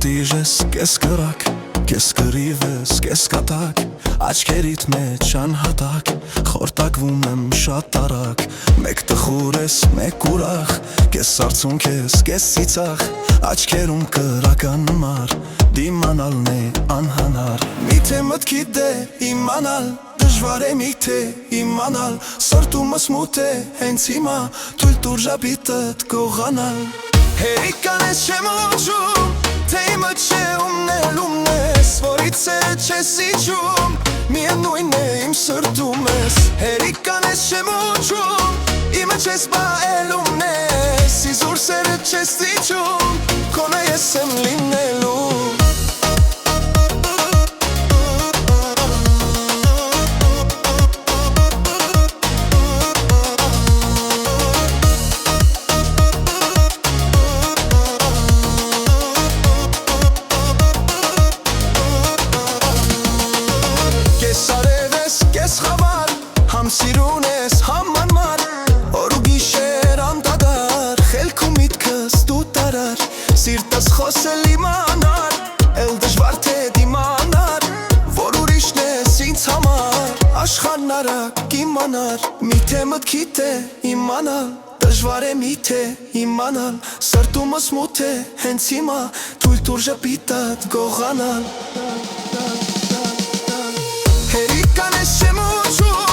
պատիժ ես, կես կրակ, կես կրիվ ես, կես կատակ, աչքերիդ մեջ անհատակ, խորտակվում եմ շատ արագ, մեկ տխուր ես, մեկ ուրախ, կես արցունք ես, կես ծիծաղ, աչքերում կրական մար, դիմանալն է անհանար, միթե մտքիդ է իմանալ, դժվար է միթե իմանալ, սրտումս մութ է հենց հիմա, թույլ տուր ժապիտդ գողանալ, հերիկան ես չեմ ուջում, թե իմը չէ ումն ես, որից է չես իջում, միևնույն է իմ սրտում ես, հերիկան ես չեմ ուջում, իմը չես բայելում ես, իզուր սերը չես իջում, քոնը ես եմ լինելու Համ սիրուն ես, համ անմար, օր ու գիշեր անդադար, խելքում միտքս դու տարար, սիրտս խոսել իմանար, էլ դժվար թե դիմանար, որ ուրիշն ես ինձ համար, աշխարհն արագ իմանար, միթե մտքիդ է իմանալ, դժվար է միթե իմանալ, սրտումս մութ է հենց հիմա, թույլ տուր ժպիտդ գողանալ, հերիկան ես չեմ ուջում,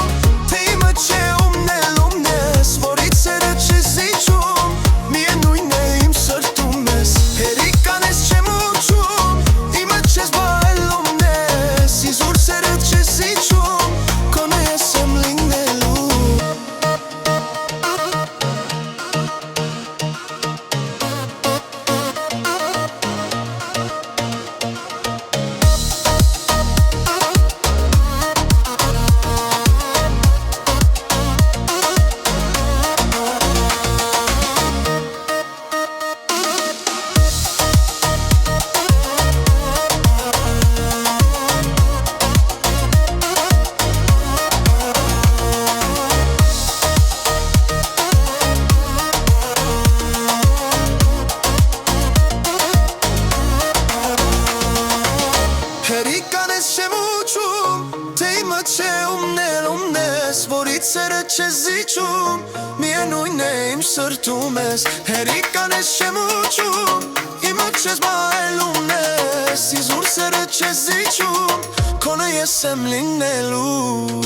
չէ ումն ես, որից սերը չես իջում, միևնույն է իմ սրտում ես, հերիկան ես չեմ ուջում, իմը չես բայելում ես, իզուր սերը չես իջում, քոնը ես եմ լինելու Հերիկան ես չեմ ուջում, թե իմը չէ ումն ես, որից սերը չես իջում, միևնույն է իմ սրտում ես, հերիկան ես չեմ ուջում, իմը չես բայելում ես, իզուր սերը չես իջում, քոնը ես եմ լինելու